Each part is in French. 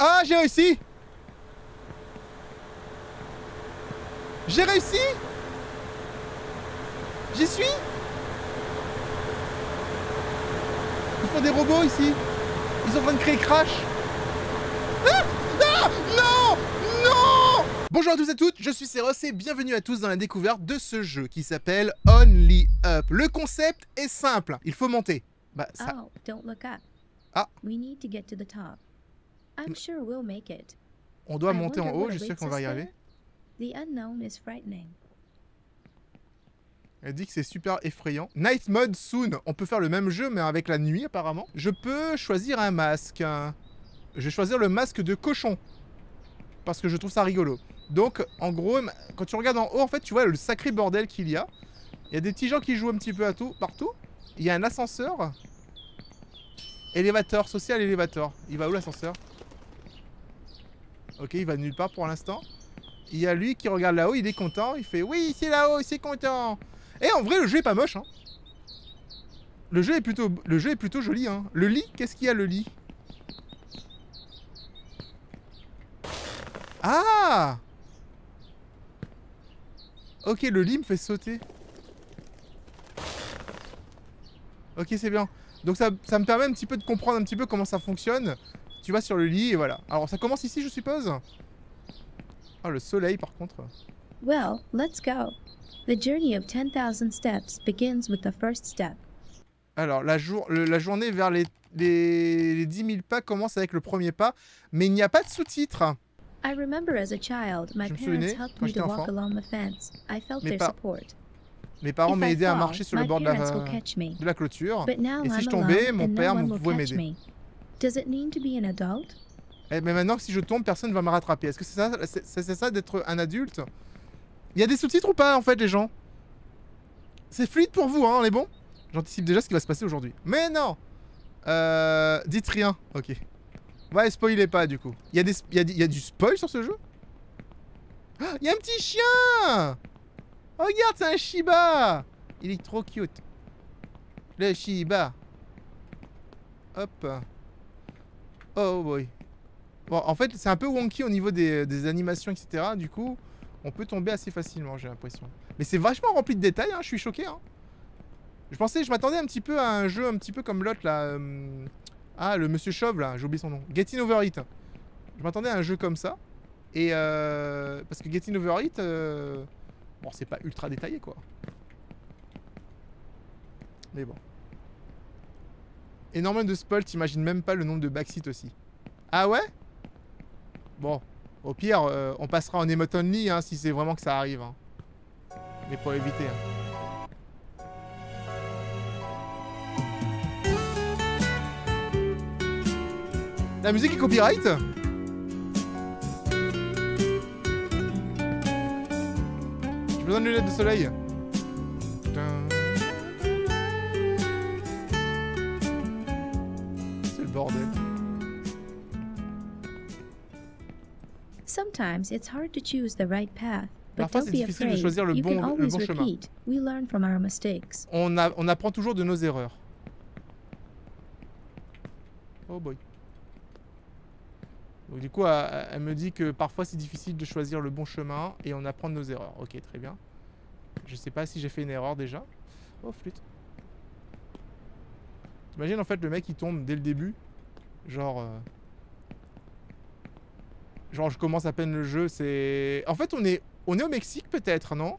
Ah, j'ai réussi! J'ai réussi! J'y suis! Ils font des robots ici! Ils sont en train de créer Crash! Ah! Ah! Non! Non! Bonjour à tous et à toutes, je suis Seros et bienvenue à tous dans la découverte de ce jeu qui s'appelle Only Up. Le concept est simple, il faut monter. Bah ça... Oh, don't look up. Ah. We need to get to the top. I'm sure we'll make it. On doit I monter en wonder haut, what je suis sûr qu'on awaits va us y arriver. there? The unknown is frightening. Elle dit que c'est super effrayant. Night mode soon. On peut faire le même jeu mais avec la nuit apparemment. Je peux choisir un masque. Je vais choisir le masque de cochon. Parce que je trouve ça rigolo. Donc en gros, quand tu regardes en haut, en fait, tu vois le sacré bordel qu'il y a. Il y a des petits gens qui jouent un petit peu à tout, partout. Il y a un ascenseur. Élévateur, social élévateur. Il va où l'ascenseur? Ok, il va nulle part pour l'instant. Il y a lui qui regarde là-haut, il est content. Il fait oui, c'est là-haut, c'est content. Et en vrai, le jeu est pas moche, hein. Le jeu est plutôt joli, hein. Le lit, qu'est-ce qu'il y a le lit? Ah! Ok, le lit me fait sauter. Ok, c'est bien. Donc ça me permet un petit peu de comprendre un petit peu comment ça fonctionne. Tu vas sur le lit et voilà. Alors ça commence ici, je suppose. Ah, le soleil par contre. Well, let's go. The journey of 10,000 steps begins with the first step. Alors, la journée vers les 10 000 pas commence avec le premier pas, mais il n'y a pas de sous-titres. I remember as a child, my Je me parents souvenais, helped quand me j'étais to walk enfant. along the fence. I felt Mes their pa- support. Mes parents If I m'aidaient à fall, marcher sur le my bord de parents will catch me. la clôture. But now Et si I'm je tombais, alone mon and père no one will pouvait catch m'aider. me. Does it mean to be an adult? Eh, mais maintenant, si je tombe, personne ne va me rattraper. Est-ce que c'est ça d'être un adulte? Il y a des sous-titres ou pas, en fait, les gens? C'est fluide pour vous, hein, on est bon? J'anticipe déjà ce qui va se passer aujourd'hui. Mais non! Dites rien, ok. Ouais, spoilez pas, du coup. Il y a du spoil sur ce jeu? Ah, il y a un petit chien! Oh, regarde, c'est un Shiba! Il est trop cute. Le Shiba. Hop. Oh boy. Bon, en fait, c'est un peu wonky au niveau des animations, etc. Du coup, on peut tomber assez facilement, j'ai l'impression. Mais c'est vachement rempli de détails, hein, je suis choqué. Hein. Je m'attendais un petit peu à un jeu un petit peu comme l'autre, là. Ah, le monsieur chauve, là, j'ai oublié son nom. Getting Over It. Je m'attendais à un jeu comme ça. Et parce que Getting Over It, bon, c'est pas ultra détaillé, quoi. Mais bon. Énormément de spoil, t'imagines même pas le nombre de backseat aussi. Ah ouais? Bon, au pire, on passera en emote only hein, si c'est vraiment que ça arrive. Hein. Mais pour éviter. Hein. La musique est copyright? J'ai besoin de lunettes de soleil. C'est le bordel. Sometimes it's hard to choose the right path, but Parfois, don't c'est be difficile de afraid. choisir le You can bon always chemin. repeat. We learn from our mistakes. On apprend toujours de nos erreurs. Oh boy. Donc du coup, elle me dit que parfois c'est difficile de choisir le bon chemin et on apprend de nos erreurs. Ok, très bien. Je sais pas si j'ai fait une erreur déjà. Oh, flûte. T'imagines en fait le mec il tombe dès le début. Genre... Genre je commence à peine le jeu, c'est... En fait on est au Mexique peut-être, non?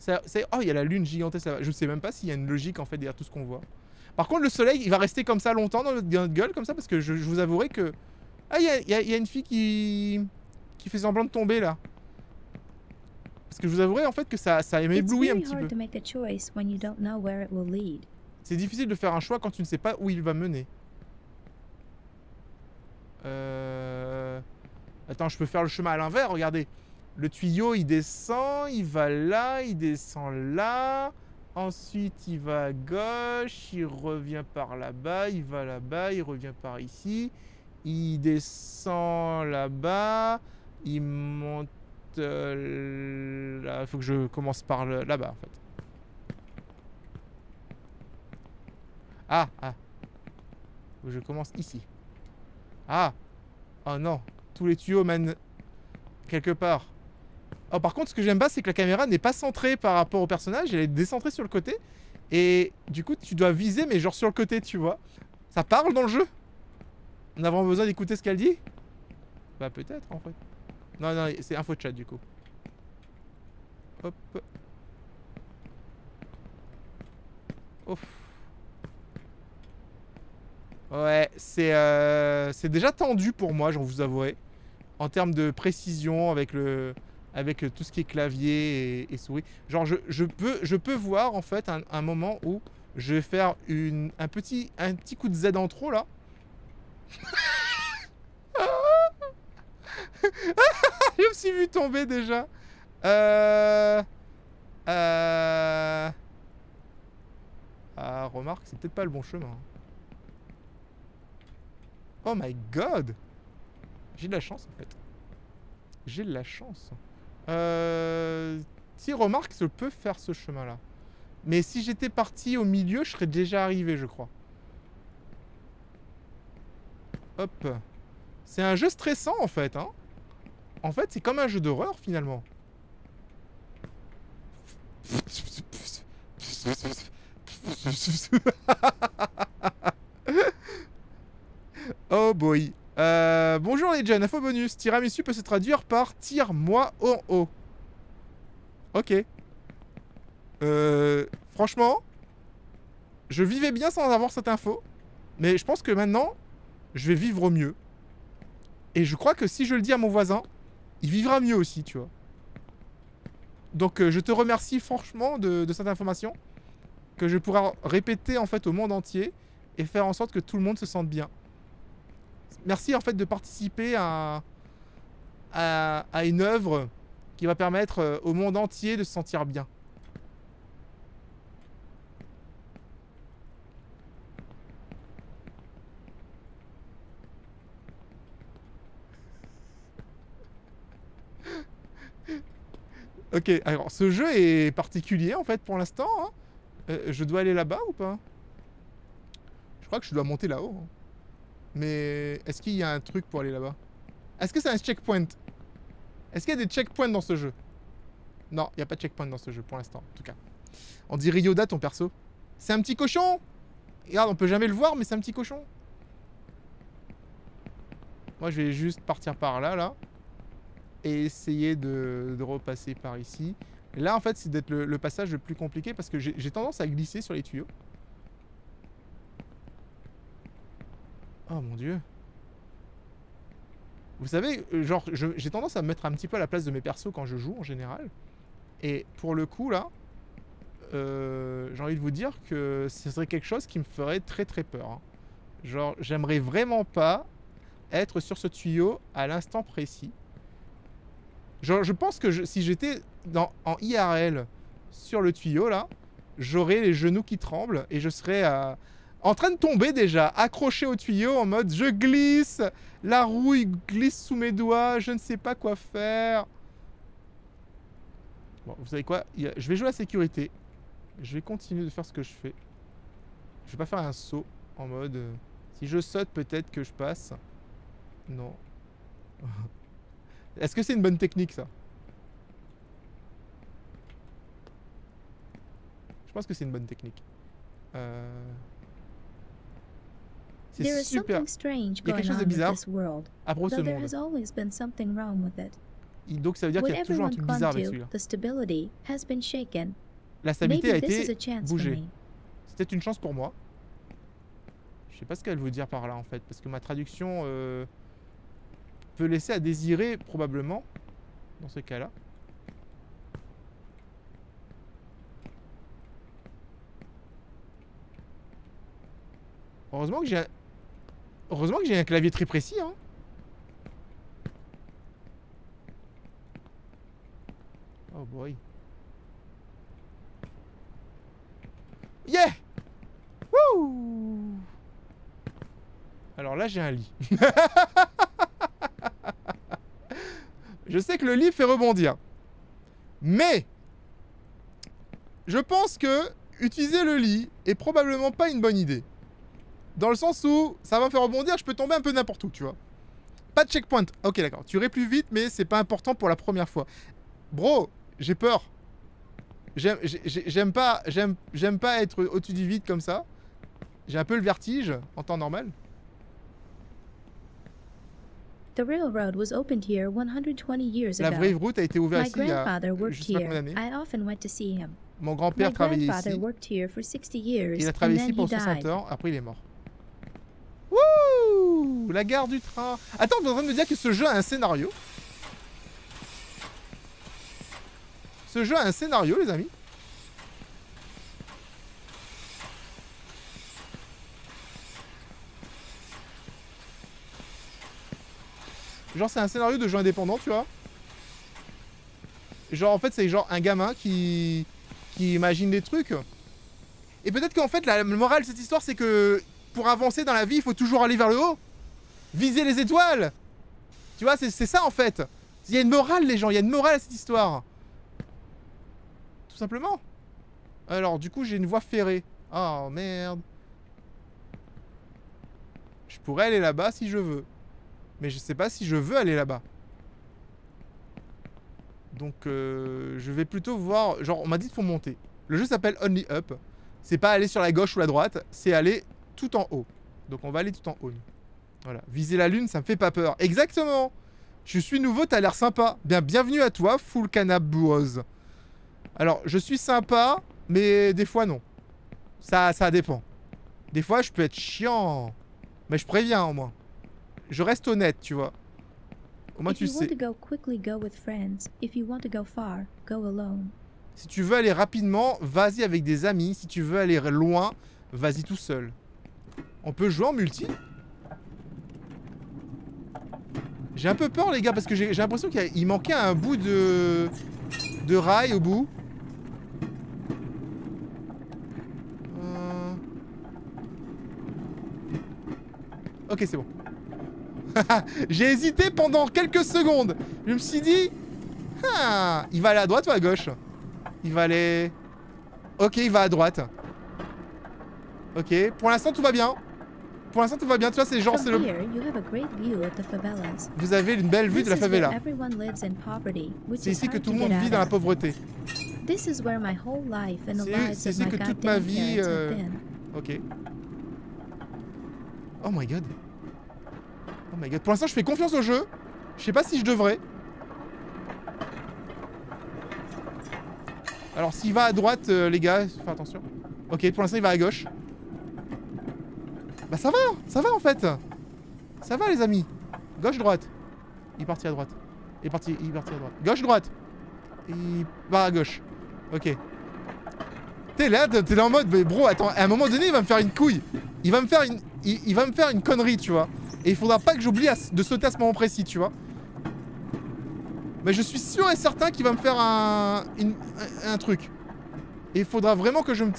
Oh, il y a la lune gigantesque là-bas. Je sais même pas s'il y a une logique en fait derrière tout ce qu'on voit. Par contre le soleil il va rester comme ça longtemps dans notre gueule comme ça parce que je vous avouerai que... Ah il y a une fille qui fait semblant de tomber là. Parce que je vous avouerai en fait que ça m'éblouit un petit peu. C'est difficile de faire un choix quand tu ne sais pas où il va mener. Attends, je peux faire le chemin à l'inverse, regardez. Le tuyau, il descend, il va là, il descend là. Ensuite, il va à gauche, il revient par là-bas, il va là-bas, il revient par ici. Il descend là-bas, il monte là. Il faut que je commence par là-bas, en fait. Ah. Je commence ici. Ah. Oh non, tous les tuyaux mènent quelque part. Oh, par contre, ce que j'aime pas, c'est que la caméra n'est pas centrée par rapport au personnage, elle est décentrée sur le côté. Et du coup, tu dois viser, mais genre sur le côté, tu vois. Ça parle dans le jeu? On a vraiment besoin d'écouter ce qu'elle dit? Bah peut-être, en fait. Non, non, c'est info chat, du coup. Hop. Ouf. Ouais, c'est déjà tendu pour moi, j'en vous avouerai. En termes de précision avec tout ce qui est clavier et souris. Genre, je peux voir en fait un moment où je vais faire un petit coup de Z en trop là. Je me suis vu tomber déjà. Ah, remarque, c'est peut-être pas le bon chemin. Oh my god! J'ai de la chance en fait. J'ai de la chance. Si, remarque, je peux faire ce chemin-là. Mais si j'étais parti au milieu, je serais déjà arrivé, je crois. Hop. C'est un jeu stressant en fait, hein. En fait, c'est comme un jeu d'horreur finalement. Oh boy. Bonjour les jeunes, info bonus. Tiramisu peut se traduire par tire-moi en haut. Ok. Franchement, je vivais bien sans avoir cette info. Mais je pense que maintenant, je vais vivre mieux. Et je crois que si je le dis à mon voisin, il vivra mieux aussi, tu vois. Donc je te remercie franchement de cette information. Que je pourrai répéter en fait au monde entier. Et faire en sorte que tout le monde se sente bien. Merci en fait de participer à une œuvre qui va permettre au monde entier de se sentir bien. Ok, alors ce jeu est particulier en fait pour l'instant. Hein. Je dois aller là-bas ou pas? Je crois que je dois monter là-haut. Hein. Mais est-ce qu'il y a un truc pour aller là-bas? Est-ce que c'est un checkpoint? Est-ce qu'il y a des checkpoints dans ce jeu? Non, il n'y a pas de checkpoint dans ce jeu pour l'instant, en tout cas. On dirait Yoda, ton perso. C'est un petit cochon! Regarde, on peut jamais le voir, mais c'est un petit cochon. Moi, je vais juste partir par là, là. Et essayer de repasser par ici. Et là, en fait, c'est d'être le passage le plus compliqué parce que j'ai tendance à glisser sur les tuyaux. Oh mon dieu. Vous savez, genre, j'ai tendance à me mettre un petit peu à la place de mes persos quand je joue en général. Et pour le coup, là, j'ai envie de vous dire que ce serait quelque chose qui me ferait très très peur. Hein. Genre, j'aimerais vraiment pas être sur ce tuyau à l'instant précis. Genre, je pense que si j'étais en IRL sur le tuyau, là, j'aurais les genoux qui tremblent et je serais en train de tomber déjà, accroché au tuyau en mode je glisse, la rouille glisse sous mes doigts, je ne sais pas quoi faire. Bon, vous savez quoi? Je vais jouer à la sécurité. Je vais continuer de faire ce que je fais. Je vais pas faire un saut en mode... si je saute, peut-être que je passe. Non. Est-ce que c'est une bonne technique, ça? Je pense que c'est une bonne technique. C'est super. Il y a quelque chose de bizarre à propos de ce monde. Donc ça veut dire qu'il y a toujours un truc bizarre avec celui-là. La stabilité a été bougée. C'était une chance pour moi. Je sais pas ce qu'elle veut dire par là en fait, parce que ma traduction peut laisser à désirer probablement dans ce cas-là. Heureusement que j'ai un clavier très précis, hein. Oh boy. Yeah! Wouh! Alors là, j'ai un lit. Je sais que le lit fait rebondir. Mais je pense que utiliser le lit est probablement pas une bonne idée. Dans le sens où ça va me faire rebondir, je peux tomber un peu n'importe où, tu vois. Pas de checkpoint. Ok, d'accord. Tu irais plus vite, mais c'est pas important pour la première fois. Bro, j'ai peur. J'aime pas être au-dessus du vide comme ça. J'ai un peu le vertige en temps normal. The railroad was opened here 120 years La ago. vraie route a été ouverte My ici il y a grandfather je worked sais pas combien here. d'années. I often went to see him. Mon My grand-père travaillait grandfather ici. worked here for 60 years Il a and travaillé then ici he pour 60 died. ans. Après, il est mort. Wouh! La gare du train. Attends, vous êtes en train de me dire que ce jeu a un scénario? Ce jeu a un scénario, les amis? Genre, c'est un scénario de jeu indépendant, tu vois? Genre, en fait, c'est genre un gamin qui imagine des trucs. Et peut-être qu'en fait, la morale de cette histoire, c'est que pour avancer dans la vie, il faut toujours aller vers le haut. Viser les étoiles. Tu vois, c'est ça, en fait. Il y a une morale, les gens. Il y a une morale à cette histoire. Tout simplement. Alors, du coup, j'ai une voie ferrée. Oh, merde. Je pourrais aller là-bas si je veux. Mais je sais pas si je veux aller là-bas. Donc, je vais plutôt voir... Genre, on m'a dit qu'il faut monter. Le jeu s'appelle Only Up. C'est pas aller sur la gauche ou la droite. C'est aller tout en haut. Donc, on va aller tout en haut. Voilà. Viser la lune, ça me fait pas peur. Exactement. Je suis nouveau, t'as l'air sympa. Bien, bienvenue à toi, Full Cannabouose. Alors, je suis sympa, mais des fois, non. Ça dépend. Des fois, je peux être chiant. Mais je préviens, au moins. Je reste honnête, tu vois. Au moins, If tu you want sais. to go quickly, go with friends. If you want to go far, go alone. Si tu veux aller rapidement, vas-y avec des amis. Si tu veux aller loin, vas-y tout seul. On peut jouer en multi? J'ai un peu peur, les gars, parce que j'ai l'impression qu'il manquait un bout de rail au bout. Ok, c'est bon. J'ai hésité pendant quelques secondes. Je me suis dit... Ah, il va aller à droite ou à gauche? Il va aller... Ok, il va à droite. Ok, pour l'instant tout va bien. Pour l'instant tout va bien, tu vois, c'est genre... From here, you have a great view of the favelas. Vous avez une belle vue de la This is where favela. everyone lives in poverty, which C'est is ici que hard tout to le monde get vit out dans la of. pauvreté. This is where my whole life and the C'est lives ici of my que toute ma goddamn vie... parents have been. Ok. Oh my god. Oh my god. Pour l'instant, je fais confiance au jeu. Je sais pas si je devrais. Alors, s'il va à droite, les gars, faites attention. Ok, pour l'instant, il va à gauche. Bah, ça va en fait. Ça va, les amis. Gauche-droite. Il est parti à droite. Il est parti à droite. Gauche-droite. Il va à gauche. Ok. T'es là en mode, mais bro, attends, à un moment donné, il va me faire une couille. Il va me faire une connerie, tu vois. Et il faudra pas que j'oublie de sauter à ce moment précis, tu vois. Mais je suis sûr et certain qu'il va me faire un truc. Et il faudra vraiment que je me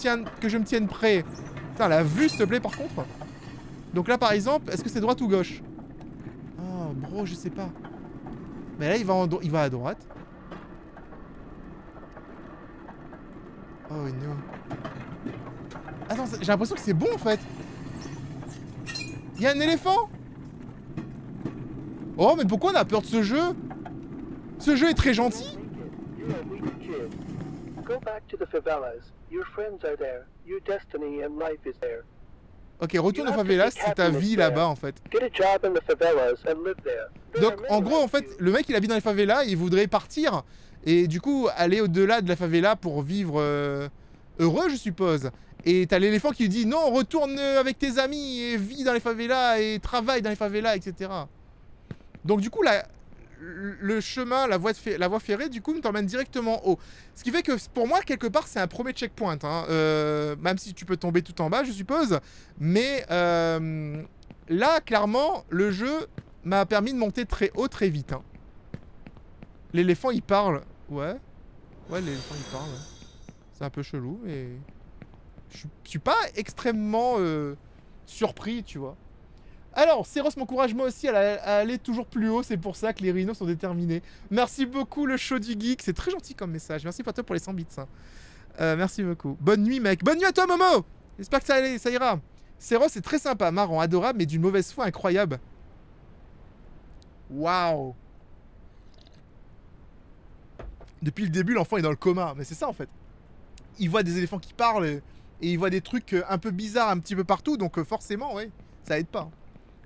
tienne prêt. Putain, la vue, s'il te plaît, par contre. Donc là, par exemple, est-ce que c'est droite ou gauche? Oh, bro, je sais pas. Mais là, il va à droite. Oh non. Attends, j'ai l'impression que c'est bon, en fait. Il y a un éléphant? Oh, mais pourquoi on a peur de ce jeu? Ce jeu est très gentil. Ok, retourne aux favelas, c'est ta vie là-bas en fait. Donc en gros en fait, le mec il habite dans les favelas, il voudrait partir et du coup aller au-delà de la favela pour vivre heureux je suppose. Et t'as l'éléphant qui lui dit non, retourne avec tes amis et vis dans les favelas et travaille dans les favelas, etc. Donc du coup le chemin, la voie ferrée, du coup, nous t'emmène directement haut. Ce qui fait que, pour moi, quelque part, c'est un premier checkpoint. Hein. Même si tu peux tomber tout en bas, je suppose. Mais là, clairement, le jeu m'a permis de monter très haut, très vite. Hein. L'éléphant, il parle. Ouais. Ouais, l'éléphant, il parle. C'est un peu chelou, mais... Je suis pas extrêmement surpris, tu vois. Alors, Céros m'encourage moi aussi à aller toujours plus haut, c'est pour ça que les rhinos sont déterminés. Merci beaucoup le show du geek, c'est très gentil comme message. Merci Pato pour les 100 bits. Hein. Merci beaucoup. Bonne nuit mec, bonne nuit à toi Momo. J'espère que ça ira. Céros est très sympa, marrant, adorable, mais d'une mauvaise foi incroyable. Waouh. Depuis le début, l'enfant est dans le coma. Mais c'est ça en fait. Il voit des éléphants qui parlent et il voit des trucs un peu bizarres un petit peu partout. Donc forcément, ouais, ça aide pas.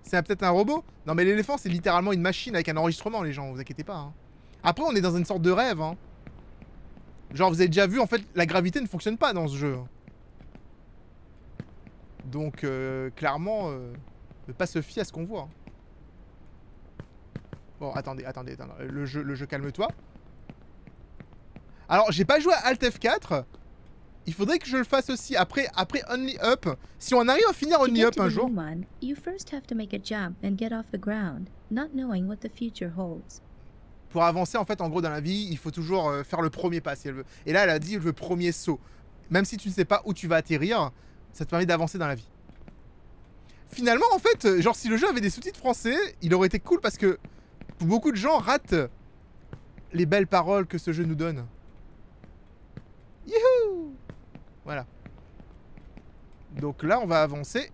C'est peut-être un robot. Non mais l'éléphant, c'est littéralement une machine avec un enregistrement, les gens. Vous inquiétez pas. Hein. Après, on est dans une sorte de rêve. Hein. Genre, vous avez déjà vu, en fait, la gravité ne fonctionne pas dans ce jeu. Donc, clairement, ne pas se fier à ce qu'on voit. Bon, attendez. Le jeu, calme-toi. Alors, j'ai pas joué à Alt F4. Il faudrait que je le fasse aussi après Only Up. Si on arrive à finir Only Up un jour. You first have to make a jump and get off the ground, not knowing what the future holds. Pour avancer, en fait, en gros, dans la vie, il faut toujours faire le premier pas, si elle veut. Et là, elle a dit le premier saut. Même si tu ne sais pas où tu vas atterrir, ça te permet d'avancer dans la vie. Finalement, en fait, genre, si le jeu avait des sous-titres français, il aurait été cool parce que beaucoup de gens ratent les belles paroles que ce jeu nous donne. Youhou! Voilà. Donc là, on va avancer.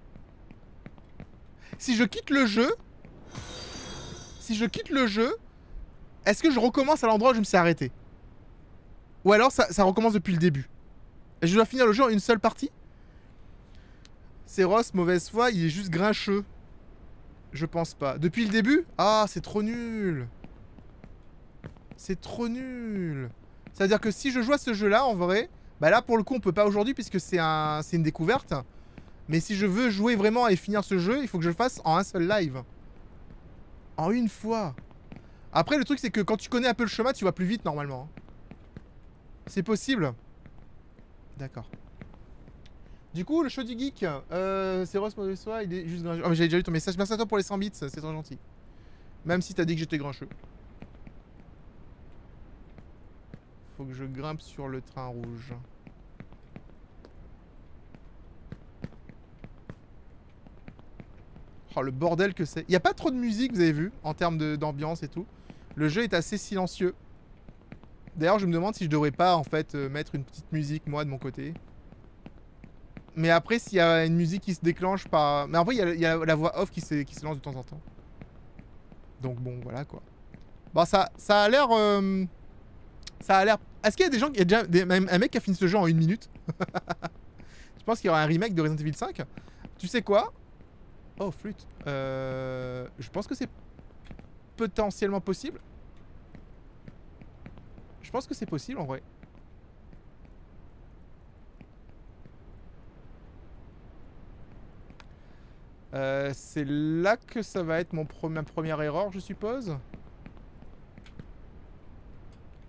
Si je quitte le jeu... Est-ce que je recommence à l'endroit où je me suis arrêté? Ou alors ça recommence depuis le début? Et je dois finir le jeu en une seule partie? C'est Ross, mauvaise foi, il est juste grincheux. Je pense pas. Depuis le début? Ah, c'est trop nul. C'est trop nul. C'est-à-dire que si je joue à ce jeu-là, en vrai... Bah là, pour le coup, on peut pas aujourd'hui puisque c'est une découverte. Mais si je veux jouer vraiment et finir ce jeu, il faut que je le fasse en un seul live. En une fois. Après, le truc, c'est que quand tu connais un peu le chemin, tu vas plus vite, normalement. C'est possible. D'accord. Du coup, le show du geek, c'est Ross Modessois, il est juste grincheux. Oh, mais j'avais déjà lu ton message. Merci à toi pour les 100 bits, c'est trop gentil. Même si t'as dit que j'étais grincheux. Faut que je grimpe sur le train rouge. Oh, le bordel que c'est. Il n'y a pas trop de musique, vous avez vu, en termes d'ambiance et tout. Le jeu est assez silencieux. D'ailleurs, je me demande si je devrais pas, en fait, mettre une petite musique, moi, de mon côté. Mais après, s'il y a une musique qui se déclenche par... Mais après, il y a la voix off qui se lance de temps en temps. Donc bon, voilà, quoi. Bon, ça a l'air... Ça a l'air... Est-ce qu'il y a des gens... Il y a déjà un mec qui a fini ce jeu en 1 minute. Je pense qu'il y aura un remake de Resident Evil 5. Tu sais quoi? Oh, flûte. Je pense que c'est potentiellement possible. Je pense que c'est possible, en vrai. C'est là que ça va être ma première erreur, je suppose.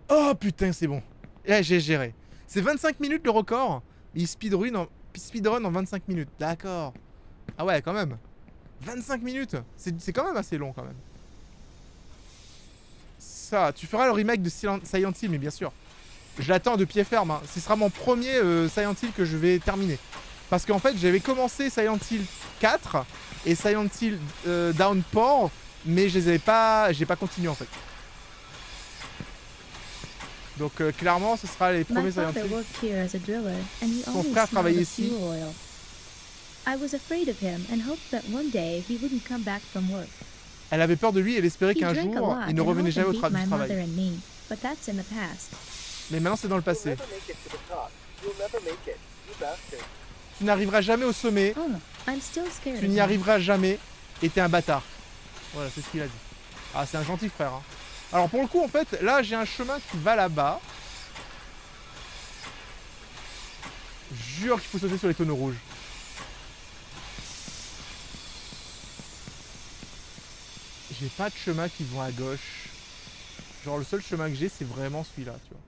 Oh putain, c'est bon. Eh, j'ai géré. C'est 25 minutes le record. Il speedrun en 25 minutes. D'accord. Ah ouais, quand même. 25 minutes. C'est quand même assez long, quand même. Ça, tu feras le remake de Silent Hill, mais bien sûr. Je l'attends de pied ferme. Hein. Ce sera mon premier Silent Hill que je vais terminer. Parce qu'en fait, j'avais commencé Silent Hill 4 et Silent Hill Downpour, mais je les avais pas... J'ai pas continué, en fait. Donc clairement, ce sera les premiers Silent Hill. Son frère travaillait ici. Elle avait peur de lui et elle espérait qu'un jour, il ne revenait jamais au travail. Mais maintenant, c'est dans le passé. Tu n'arriveras jamais au sommet. Tu n'y arriveras jamais. Et t'es un bâtard. Voilà, c'est ce qu'il a dit. Ah, c'est un gentil frère. Hein. Alors pour le coup, en fait, là, j'ai un chemin qui va là-bas. Jure qu'il faut sauter sur les tonneaux rouges. J'ai pas de chemin qui vont à gauche. Genre, le seul chemin que j'ai, c'est vraiment celui-là, tu vois.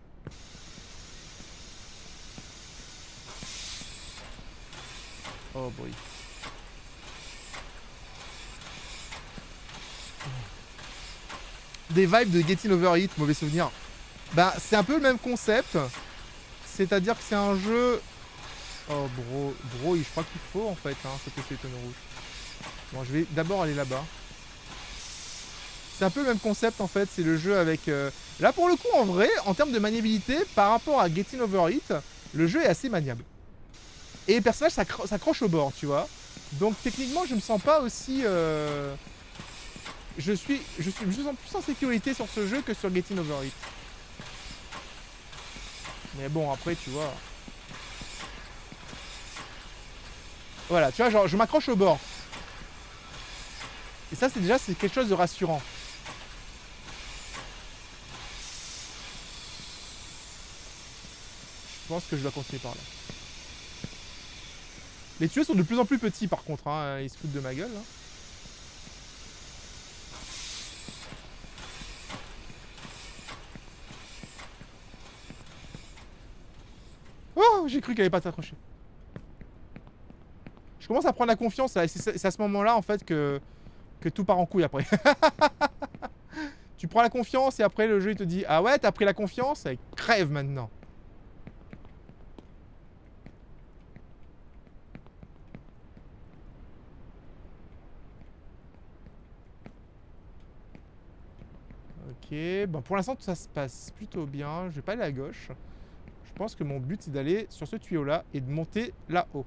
Oh boy. Des vibes de Getting Over It, mauvais souvenir. Bah, c'est un peu le même concept. C'est-à-dire que c'est un jeu... Oh, bro, je crois qu'il faut, en fait, hein, sauter sur les tonneaux rouges. Bon, je vais d'abord aller là-bas. C'est un peu le même concept, en fait. C'est le jeu avec... Là, pour le coup, en vrai, en termes de maniabilité, par rapport à Getting Over It, le jeu est assez maniable. Et les personnages s'accrochent au bord, tu vois. Donc, techniquement, je me sens pas aussi... je me sens plus en sécurité sur ce jeu que sur Getting Over It. Mais bon, après, tu vois... Voilà, tu vois, genre, je m'accroche au bord. Et ça, c'est déjà quelque chose de rassurant. Je pense que je dois continuer par là. Les tuyaux sont de plus en plus petits, par contre. Hein. Ils se foutent de ma gueule, là. Oh, j'ai cru qu'elle allait pas t'accrocher. Je commence à prendre la confiance. C'est à ce moment-là, en fait, que tout part en couille après. Tu prends la confiance et après, le jeu, il te dit « Ah ouais, t'as pris la confiance? Et crève maintenant !» Ok, bon, pour l'instant, ça se passe plutôt bien. Je vais pas aller à gauche. Je pense que mon but, c'est d'aller sur ce tuyau-là et de monter là-haut.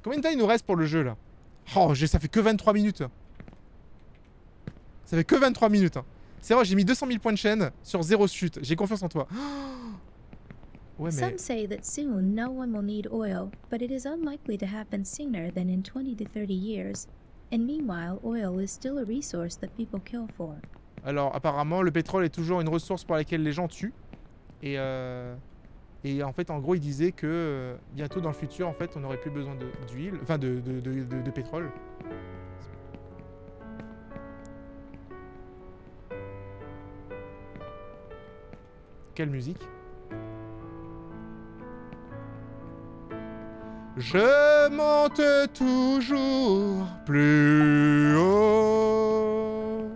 Combien de temps il nous reste pour le jeu, là? Oh, ça fait que 23 minutes. Ça fait que 23 minutes. Hein. C'est vrai, j'ai mis 200 000 points de chaîne sur 0 chute. J'ai confiance en toi. Ouais, mais... Some say that soon no one will need oil, but it is unlikely to happen sooner than in 20 to 30 years. And meanwhile, oil is still a resource that people kill for. Alors, apparemment, le pétrole est toujours une ressource pour laquelle les gens tuent. Et en fait, en gros, il disait que bientôt dans le futur, en fait, on n'aurait plus besoin d'huile, enfin de pétrole. Quelle musique? Je monte toujours plus haut.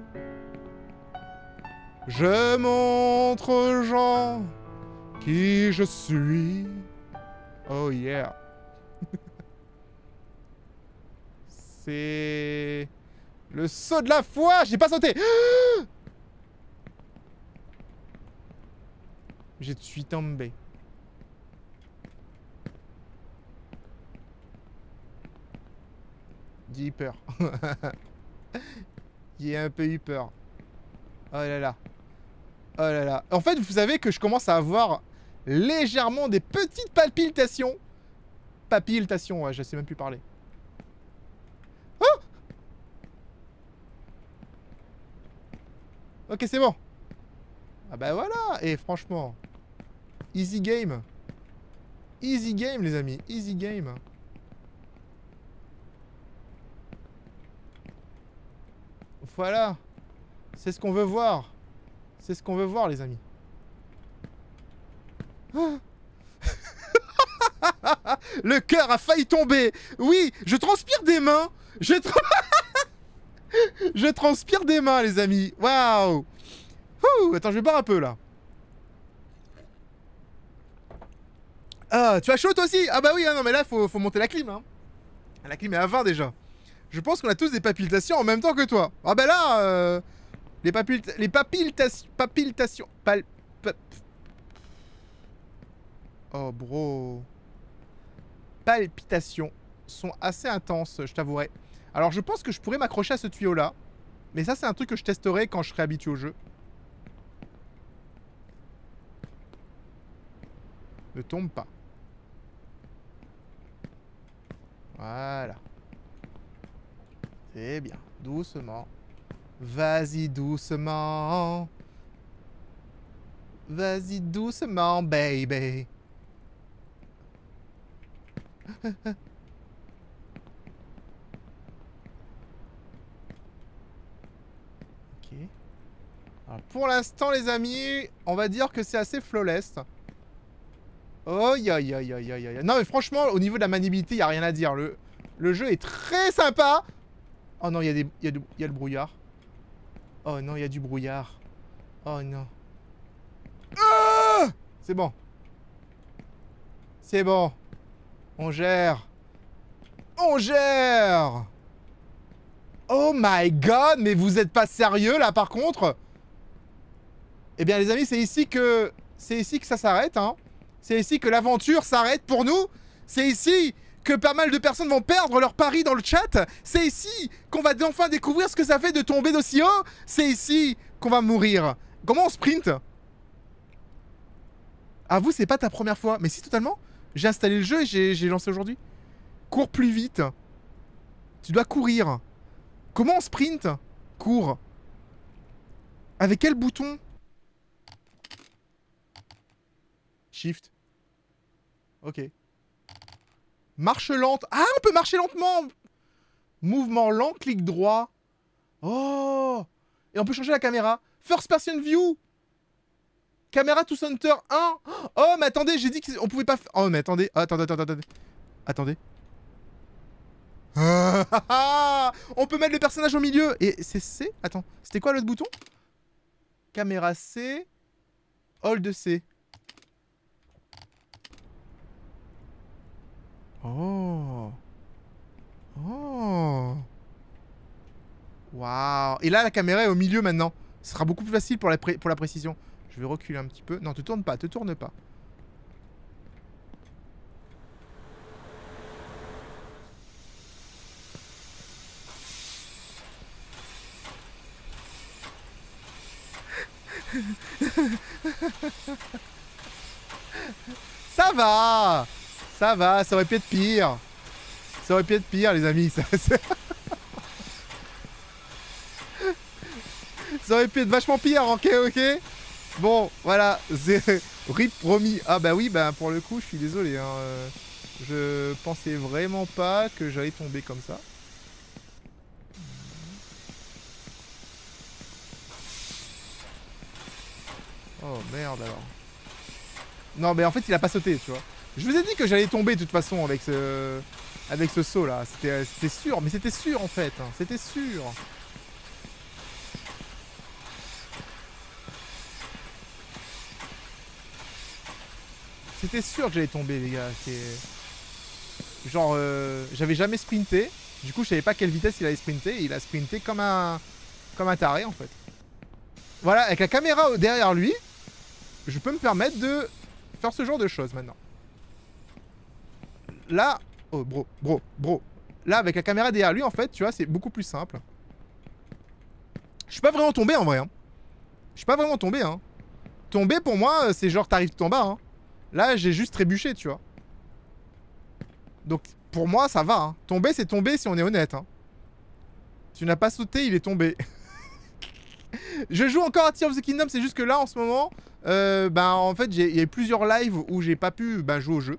Je montre aux gens qui je suis. Oh yeah. C'est le saut de la foi. J'ai pas sauté. Je suis tombé. J'ai eu peur. J'ai un peu eu peur. Oh là là. Oh là là. En fait, vous savez que je commence à avoir légèrement des petites palpitations. Palpitations, ouais, je sais même plus parler. Oh! Ok, c'est bon. Ah bah voilà. Et franchement, easy game. Easy game, les amis. Easy game. Voilà. C'est ce qu'on veut voir. C'est ce qu'on veut voir, les amis. Le cœur a failli tomber. Oui, je transpire des mains. Je transpire des mains, les amis. Waouh. Attends, je vais boire un peu, là. Ah, tu as chaud, toi aussi? Ah bah oui, hein, non, mais là, faut monter la clim. Hein. La clim est à 20, déjà. Je pense qu'on a tous des palpitations en même temps que toi. Ah bah là, les palpitations... Oh, bro. Palpitations sont assez intenses, je t'avouerai. Alors, je pense que je pourrais m'accrocher à ce tuyau-là. Mais ça, c'est un truc que je testerai quand je serai habitué au jeu. Ne tombe pas. Voilà. C'est bien. Doucement. Vas-y doucement. Vas-y doucement, baby. Ok. Alors pour l'instant, les amis, on va dire que c'est assez flawless. Oh, non, mais franchement, au niveau de la maniabilité, il n'y a rien à dire. Le jeu est très sympa. Oh non, il y a le brouillard. Oh non, il y a du brouillard. Oh non. Ah, c'est bon. C'est bon. On gère. On gère. Oh my god, mais vous êtes pas sérieux là par contre? Eh bien les amis, c'est ici que ça s'arrête, hein. C'est ici que l'aventure s'arrête pour nous. C'est ici que pas mal de personnes vont perdre leur pari dans le chat. C'est ici qu'on va enfin découvrir ce que ça fait de tomber d'aussi haut. C'est ici qu'on va mourir. Comment on sprint? Avoue, c'est pas ta première fois. Mais si, totalement. J'ai installé le jeu et j'ai lancé aujourd'hui. Cours plus vite. Tu dois courir. Comment on sprint? Cours. Avec quel bouton? Shift. Ok. Marche lente. Ah, on peut marcher lentement. Mouvement lent, clic droit. Oh. Et on peut changer la caméra. First person view. Caméra to center 1. Oh, mais attendez, j'ai dit qu'on pouvait pas... Oh, mais attendez. Attendez. On peut mettre le personnage au milieu. Et c'est C. Attends, c'était quoi l'autre bouton? Caméra C. Hold C. Oh. Oh. Waouh. Et là, la caméra est au milieu maintenant. Ce sera beaucoup plus facile pour la précision. Je vais reculer un petit peu. Non, te tourne pas, te tourne pas. Ça va. Ça va, ça aurait pu être pire. Ça aurait pu être pire, les amis. Ça aurait pu être vachement pire, ok. Bon, voilà. Rip promis. Ah bah oui, bah pour le coup, je suis désolé. Hein. Je pensais vraiment pas que j'allais tomber comme ça. Oh merde alors. Non mais en fait il a pas sauté, tu vois. Je vous ai dit que j'allais tomber de toute façon avec ce saut là. C'était sûr, mais c'était sûr en fait. Hein. C'était sûr. C'était sûr que j'allais tomber les gars. Genre j'avais jamais sprinté. Du coup je savais pas quelle vitesse il allait sprinter. Et il a sprinté comme un taré en fait. Voilà, avec la caméra derrière lui, je peux me permettre de faire ce genre de choses maintenant. Là, oh bro. Là, avec la caméra derrière lui, en fait, tu vois, c'est beaucoup plus simple. Je suis pas vraiment tombé en vrai. Hein. Je suis pas vraiment tombé. Hein. Tomber pour moi, c'est genre t'arrives tout en bas. Hein. Là, j'ai juste trébuché, tu vois. Donc, pour moi, ça va. Hein. Tomber, c'est tomber si on est honnête. Hein. Tu n'as pas sauté, il est tombé. Je joue encore à Tears of the Kingdom, c'est juste que là, en ce moment, en fait, il y a eu plusieurs lives où j'ai pas pu jouer au jeu.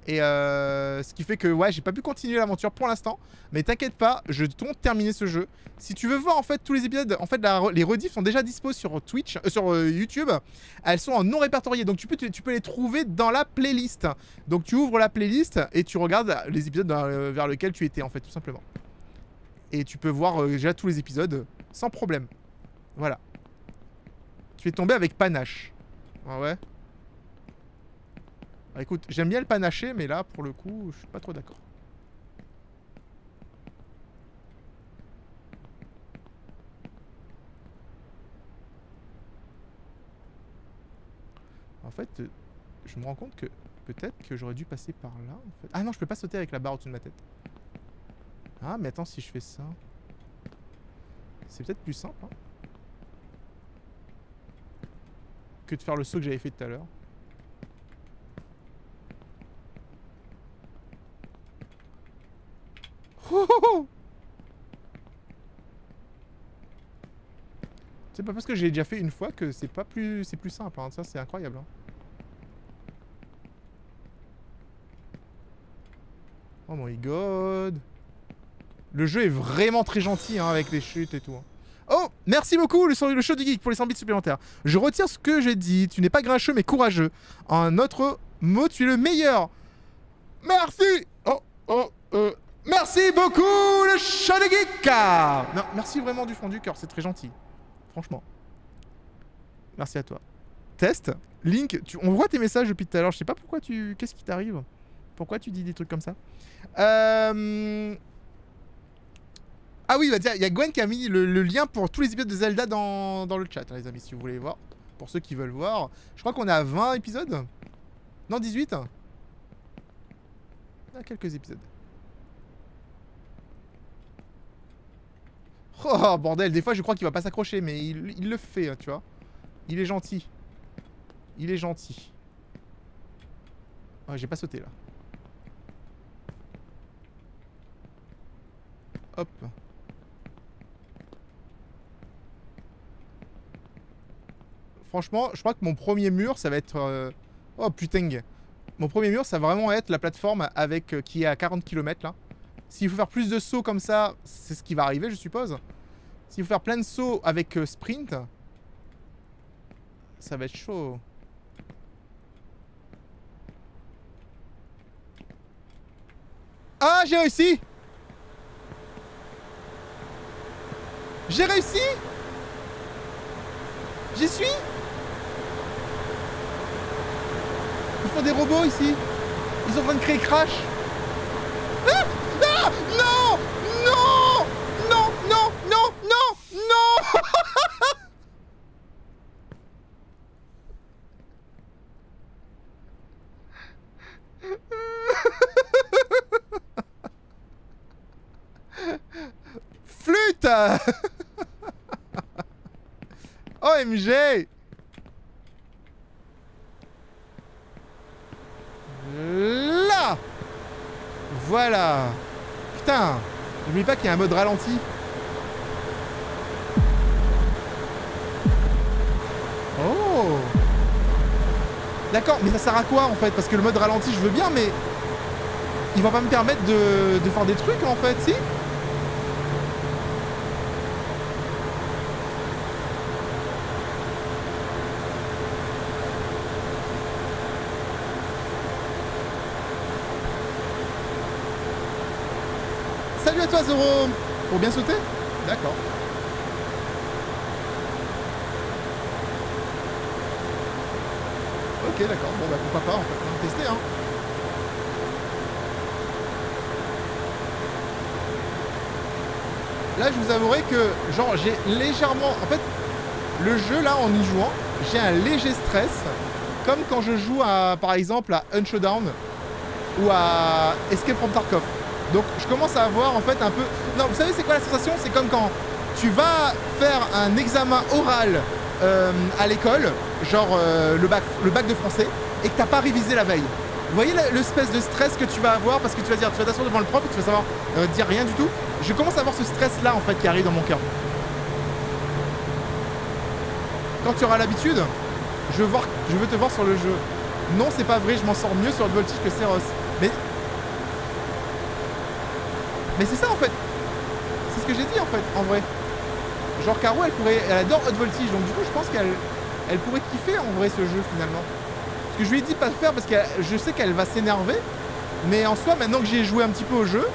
Et ce qui fait que, ouais, j'ai pas pu continuer l'aventure pour l'instant. Mais t'inquiète pas, je compte terminer ce jeu. Si tu veux voir, en fait, tous les épisodes, en fait, les rediffs sont déjà dispo sur Twitch, sur YouTube. Elles sont en non répertorié, donc tu peux les trouver dans la playlist. Donc tu ouvres la playlist et tu regardes les épisodes vers lesquels tu étais, en fait, tout simplement. Et tu peux voir déjà tous les épisodes sans problème. Voilà. Tu es tombé avec panache. Ah ouais. Bah écoute, j'aime bien le panaché, mais là, pour le coup, je suis pas trop d'accord. En fait, je me rends compte que peut-être que j'aurais dû passer par là, en fait. Ah non, je peux pas sauter avec la barre au-dessus de ma tête. Ah, mais attends, si je fais ça... C'est peut-être plus simple, hein, que de faire le saut que j'avais fait tout à l'heure. C'est pas parce que j'ai déjà fait une fois que c'est plus simple, hein. Ça c'est incroyable. Hein. Oh my god. Le jeu est vraiment très gentil hein, avec les chutes et tout. Hein. Oh, merci beaucoup le show du geek pour les 100 bits supplémentaires. Je retire ce que j'ai dit. Tu n'es pas grincheux mais courageux. En autre mot, tu es le meilleur. Merci. Merci beaucoup le show du geek. Non, merci vraiment du fond du cœur, c'est très gentil. Franchement. Merci à toi. Test. Link, on voit tes messages depuis tout à l'heure. Je sais pas pourquoi tu... Qu'est-ce qui t'arrive? Pourquoi tu dis des trucs comme ça? Ah oui, bah tiens, il y a Gwen qui a mis le lien pour tous les épisodes de Zelda dans le chat, hein, les amis, si vous voulez voir. Pour ceux qui veulent voir. Je crois qu'on est à 20 épisodes. Non, 18. Il y a quelques épisodes. Oh bordel, des fois je crois qu'il va pas s'accrocher, mais il le fait, hein, tu vois. Il est gentil. Il est gentil. Oh, j'ai pas sauté là. Hop. Franchement, je crois que mon premier mur, ça va être... Oh putain. Mon premier mur, ça va vraiment être la plateforme avec qui est à 40 km là. S'il faut faire plus de sauts comme ça, c'est ce qui va arriver, je suppose. S'il faut faire plein de sauts avec sprint, ça va être chaud. Ah, j'ai réussi! J'ai réussi! J'y suis! Ils font des robots ici. Ils sont en train de créer Crash. Ah! Ah! Non! Non! Non! Non! Non! Non! Non! Flûte! OMG! Là! Voilà! Putain! N'oublie pas qu'il y a un mode ralenti. Oh! D'accord, mais ça sert à quoi en fait? Parce que le mode ralenti, je veux bien, mais il va pas me permettre de faire des trucs en fait, si? Salut à toi Zoro! Pour bien sauter? D'accord. Ok, d'accord. Bon bah pourquoi pas en fait, on va tester hein. Là je vous avouerai que genre j'ai légèrement... En fait, le jeu là en y jouant, j'ai un léger stress. Comme quand je joue à, par exemple à Unshowdown ou à Escape from Tarkov. Donc je commence à avoir en fait un peu... Non, vous savez c'est quoi la sensation? C'est comme quand tu vas faire un examen oral à l'école, genre le bac de français, et que t'as pas révisé la veille. Vous voyez l'espèce de stress que tu vas avoir parce que tu vas dire, tu vas t'asseoir devant le prof et tu vas savoir dire rien du tout. Je commence à avoir ce stress là en fait qui arrive dans mon cœur. Quand tu auras l'habitude, je veux te voir sur le jeu. Non, c'est pas vrai, je m'en sors mieux sur Hot Voltage que Seros. Mais c'est ça en fait. C'est ce que j'ai dit en fait, en vrai. Genre Caro, elle adore Hot Voltage, donc du coup je pense qu'elle pourrait kiffer en vrai ce jeu finalement. Parce que je lui ai dit pas le faire parce que je sais qu'elle va s'énerver. Mais en soi, maintenant que j'ai joué un petit peu au jeu,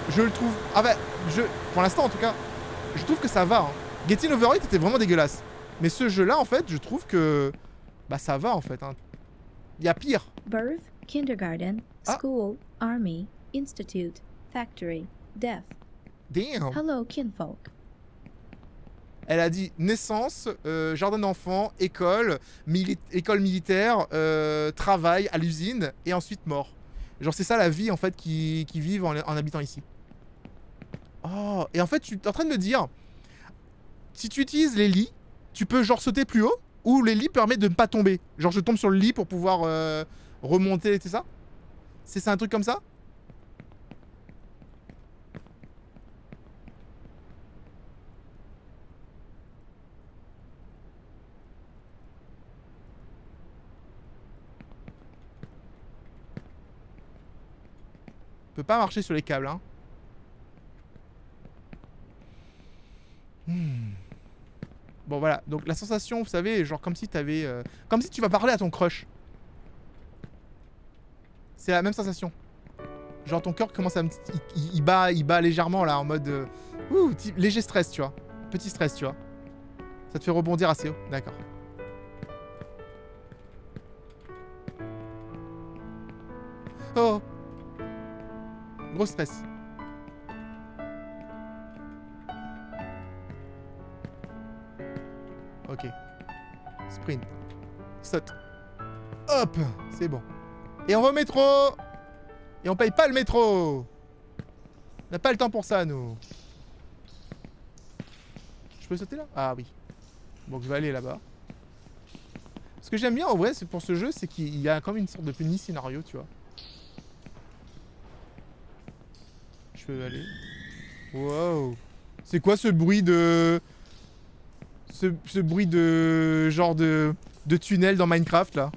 je le trouve... Ah bah, pour l'instant en tout cas, je trouve que ça va. Hein. Getting Over It était vraiment dégueulasse. Mais ce jeu-là, en fait, je trouve que... Bah ça va en fait. Hein. Il y a pire. Birth, kindergarten, school, army, institute, factory, death. Damn. Hello, kinfolk. Elle a dit naissance, jardin d'enfants, école, école militaire, travail à l'usine et ensuite mort. Genre c'est ça la vie en fait qui vivent en habitant ici. Oh, et en fait tu es en train de me dire, si tu utilises les lits, tu peux genre sauter plus haut ou les lits permettent de ne pas tomber. Genre je tombe sur le lit pour pouvoir remonter, c'est ça? C'est un truc comme ça? Peut pas marcher sur les câbles, hein. Bon voilà, donc la sensation, vous savez, genre comme si t'avais... comme si tu vas parler à ton crush. C'est la même sensation. Genre ton cœur commence à... Il bat légèrement là, en mode... léger stress, tu vois. Petit stress, tu vois. Ça te fait rebondir assez haut, d'accord. Oh! Gros stress. Ok. Sprint. Saute. Hop! C'est bon. Et on va au métro! Et on paye pas le métro. On n'a pas le temps pour ça, nous. Je peux sauter là? Ah oui. Bon, je vais aller là-bas. Ce que j'aime bien en vrai, c'est pour ce jeu, c'est qu'il y a comme une sorte de mini-scénario, tu vois. Je peux aller. Wow. C'est quoi ce bruit de... Ce bruit de... genre de tunnel dans Minecraft, là?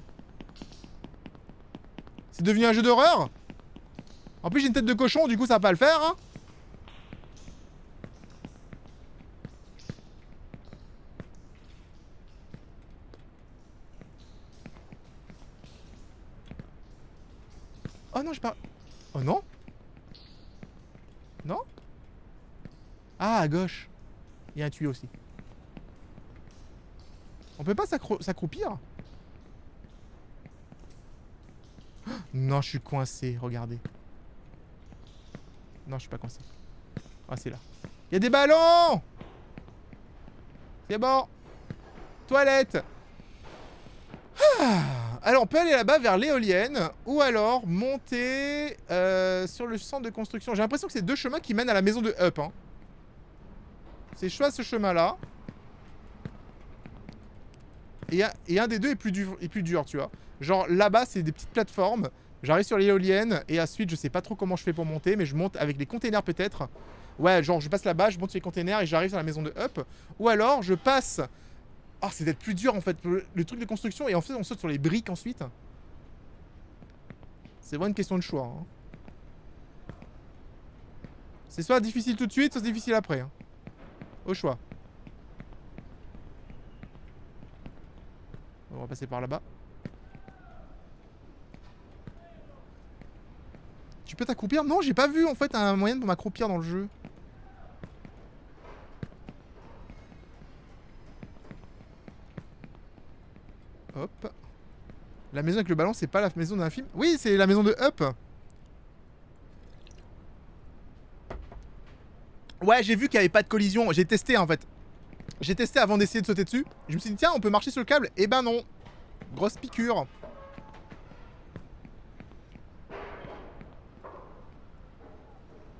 C'est devenu un jeu d'horreur? En plus, j'ai une tête de cochon, du coup, ça va pas le faire, hein? Oh non, j'ai pas... Oh non? Non? Ah, à gauche. Il y a un tuyau aussi. On peut pas s'accroupir? Non, je suis coincé, regardez. Non, je suis pas coincé. Ah, c'est là. Il y a des ballons! C'est bon. Toilette. Ah. Alors, on peut aller là-bas vers l'éolienne. Ou alors, monter sur le centre de construction. J'ai l'impression que c'est deux chemins qui mènent à la maison de Up. Hein. C'est choix ce chemin-là. Et un des deux est plus dur, tu vois. Genre, là-bas, c'est des petites plateformes. J'arrive sur l'éolienne. Et ensuite, je sais pas trop comment je fais pour monter. Mais je monte avec les containers, peut-être. Ouais, genre, je passe là-bas, je monte sur les containers et j'arrive sur la maison de Up. Ou alors, je passe... Ah, c'est d'être plus dur, en fait, le truc de construction. Et en fait, on saute sur les briques, ensuite. C'est vraiment une question de choix. Hein. C'est soit difficile tout de suite, soit difficile après. Hein. Au choix. On va passer par là-bas. Tu peux t'accroupir? Non, j'ai pas vu, en fait, un moyen de m'accroupir dans le jeu. Hop. La maison avec le ballon, c'est pas la maison d'un film? Oui, c'est la maison de Up. Ouais, j'ai vu qu'il n'y avait pas de collision. J'ai testé, en fait. J'ai testé avant d'essayer de sauter dessus. Je me suis dit, tiens, on peut marcher sur le câble. Eh ben non. Grosse piqûre.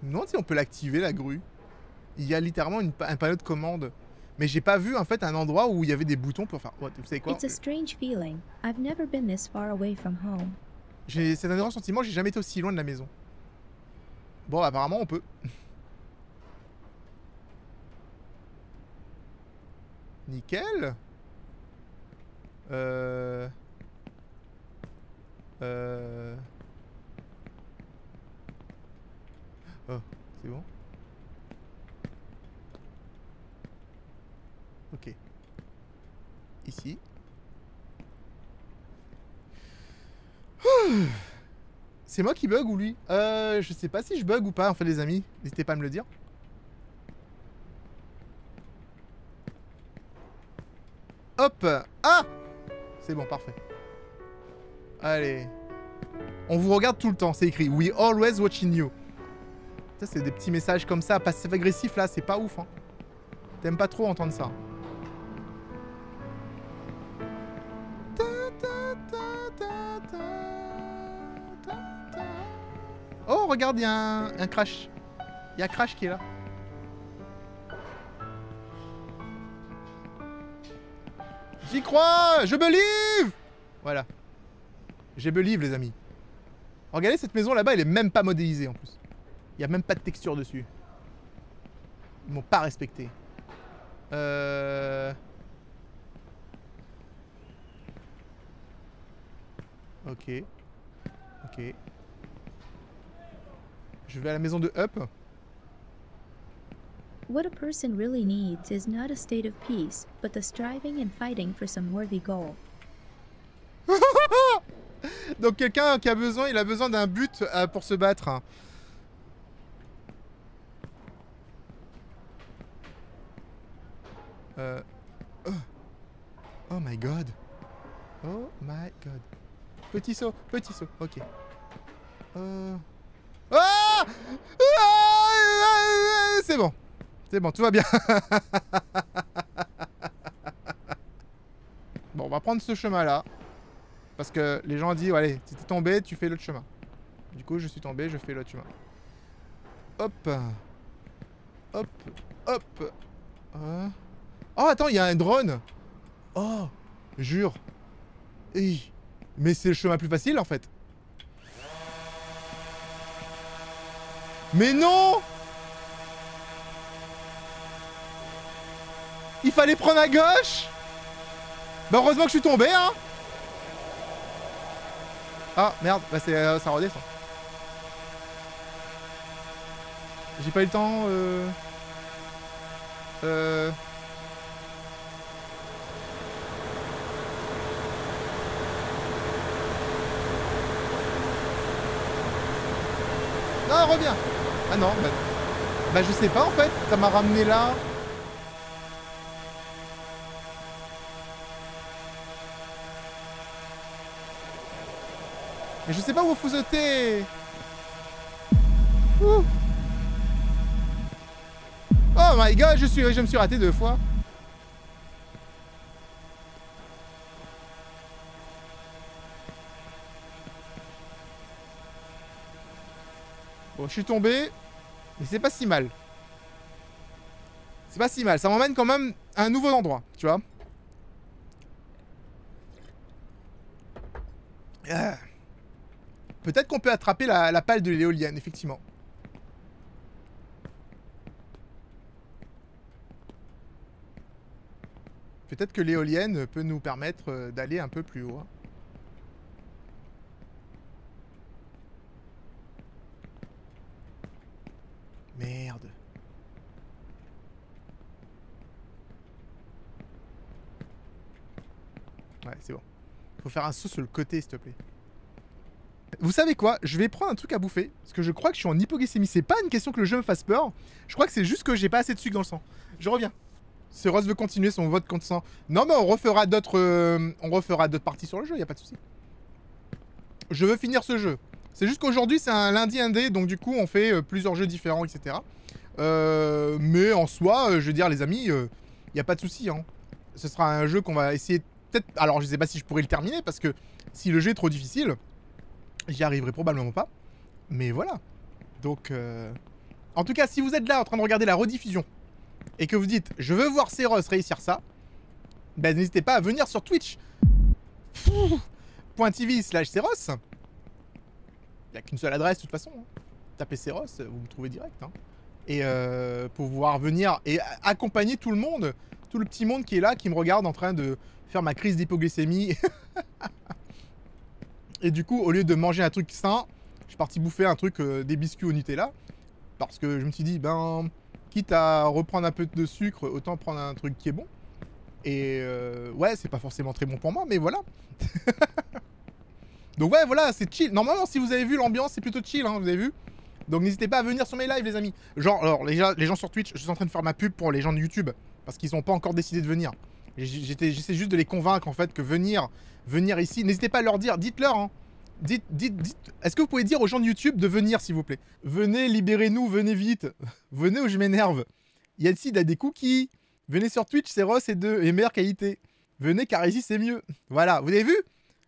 Non, si on peut l'activer, la grue. Il y a littéralement un panneau de commande. Mais j'ai pas vu en fait un endroit où il y avait des boutons pour faire... Ouais, vous savez quoi? It's a strange feeling. I've never been this far away from home. C'est un étrange sentiment, j'ai jamais été aussi loin de la maison. Bon, apparemment on peut. Nickel. Oh, c'est bon. Ok. Ici. C'est moi qui bug ou lui? Je sais pas si je bug ou pas, en fait, les amis. N'hésitez pas à me le dire. Hop! Ah! C'est bon, parfait. Allez. On vous regarde tout le temps, c'est écrit. We always watching you. Ça, c'est des petits messages comme ça, passif-agressif, là, c'est pas ouf, hein. T'aimes pas trop entendre ça. Oh, regarde, il y a un Crash. Il y a Crash qui est là. J'y crois! Je believe! Voilà. J'ai believe, les amis. Regardez, cette maison là-bas, elle est même pas modélisée en plus. Il n'y a même pas de texture dessus. Ils m'ont pas respecté. Ok. Ok. Je vais à la maison de Up. What a person really needs is not a state of peace, but the striving and fighting for some worthy goal. Donc quelqu'un qui a besoin, il a besoin d'un but pour se battre. Oh my god. Oh my god. Petit saut, ok. Ah! C'est bon. C'est bon, tout va bien. Bon, on va prendre ce chemin-là. Parce que les gens ont dit, allez, si t'es tombé, tu fais l'autre chemin. Du coup, je suis tombé, je fais l'autre chemin. Hop. Hop. Hop. Oh, attends, il y a un drone. Oh, jure. Mais c'est le chemin plus facile, en fait. Mais non! Il fallait prendre à gauche! Bah heureusement que je suis tombé, hein! Ah, merde, bah c'est ça redescend. J'ai pas eu le temps, Non, reviens! Ah non, bah je sais pas en fait, ça m'a ramené là. Mais je sais pas où faut sauter. Ouh. Oh my god, je me suis raté 2 fois. Bon, je suis tombé, mais c'est pas si mal. C'est pas si mal, ça m'emmène quand même à un nouveau endroit, tu vois. Peut-être qu'on peut attraper la pale de l'éolienne, effectivement. Peut-être que l'éolienne peut nous permettre d'aller un peu plus haut. Merde. Ouais, c'est bon. Faut faire un saut sur le côté, s'il te plaît. Vous savez quoi? Je vais prendre un truc à bouffer. Parce que je crois que je suis en hypoglycémie. C'est pas une question que le jeu me fasse peur. Je crois que c'est juste que j'ai pas assez de sucre dans le sang. Je reviens. Si Rose veut continuer son vote contre sang. Non, mais on refera d'autres parties sur le jeu, y a pas de souci. Je veux finir ce jeu. C'est juste qu'aujourd'hui, c'est un lundi indé. Donc, du coup, on fait plusieurs jeux différents, etc. Mais en soi, je veux dire, les amis, y a pas de souci. Hein. Ce sera un jeu qu'on va essayer. Peut-être. Alors, je sais pas si je pourrais le terminer. Parce que si le jeu est trop difficile. J'y arriverai probablement pas. Mais voilà. Donc, en tout cas, si vous êtes là en train de regarder la rediffusion et que vous dites, je veux voir Seros réussir ça, ben n'hésitez pas à venir sur Twitch. .tv/Seros. Il n'y a qu'une seule adresse de toute façon. Hein. Tapez Seros, vous me trouvez direct. Hein. Et pouvoir venir et accompagner tout le monde, tout le petit monde qui est là, qui me regarde en train de faire ma crise d'hypoglycémie. Et du coup, au lieu de manger un truc sain, je suis parti bouffer un truc, des biscuits au Nutella. Parce que je me suis dit, ben, quitte à reprendre un peu de sucre, autant prendre un truc qui est bon. Et ouais, c'est pas forcément très bon pour moi, mais voilà. Donc ouais, voilà, c'est chill. Normalement, si vous avez vu l'ambiance, c'est plutôt chill, hein, vous avez vu. Donc n'hésitez pas à venir sur mes lives, les amis. Genre, alors, les gens sur Twitch, je suis en train de faire ma pub pour les gens de YouTube. Parce qu'ils n'ont pas encore décidé de venir. J'essaie juste de les convaincre, en fait, que venir ici, n'hésitez pas à leur dire, dites-leur, hein. Dites, est-ce que vous pouvez dire aux gens de YouTube de venir, s'il vous plaît? Venez, libérez-nous, venez vite. Venez ou je m'énerve. Yeltsin a des cookies. Venez sur Twitch, c'est Ross et meilleure qualité. Venez car ici c'est mieux. Voilà, vous avez vu?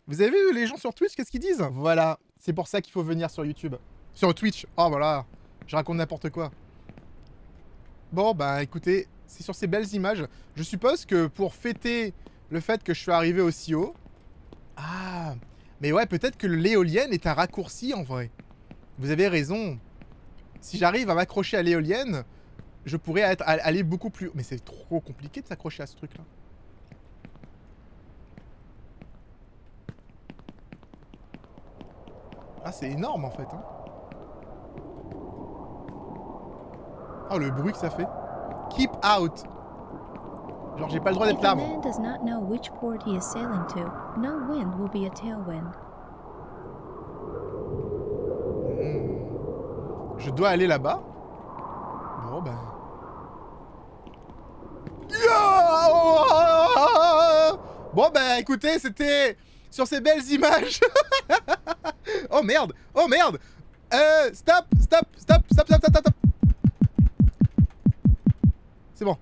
Vous avez vu les gens sur Twitch, qu'est-ce qu'ils disent? Voilà, c'est pour ça qu'il faut venir sur YouTube. Sur Twitch, oh voilà, je raconte n'importe quoi. Bon, bah écoutez, c'est sur ces belles images. Je suppose que pour fêter le fait que je suis arrivé aussi haut... Ah, mais ouais, peut-être que l'éolienne est un raccourci en vrai. Vous avez raison. Si j'arrive à m'accrocher à l'éolienne, je pourrais aller beaucoup plus... Mais c'est trop compliqué de s'accrocher à ce truc-là. Ah, c'est énorme en fait. Hein. Oh, le bruit que ça fait. Keep out. Genre, j'ai pas le droit d'être là, moi. Je dois aller là-bas. Bon, ben... Bon, ben, écoutez, c'était sur ces belles images. Oh, merde. Oh, merde. Stop. C'est bon.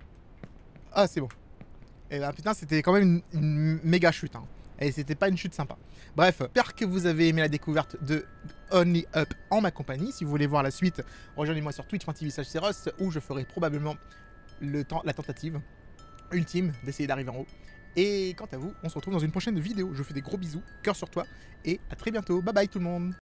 Ah, c'est bon. Et là, putain, c'était quand même une méga chute. Hein. Et c'était pas une chute sympa. Bref, j'espère que vous avez aimé la découverte de Only Up en ma compagnie. Si vous voulez voir la suite, rejoignez-moi sur twitch.tv/Seros où je ferai probablement la tentative ultime d'essayer d'arriver en haut. Et quant à vous, on se retrouve dans une prochaine vidéo. Je vous fais des gros bisous, cœur sur toi, et à très bientôt. Bye bye tout le monde.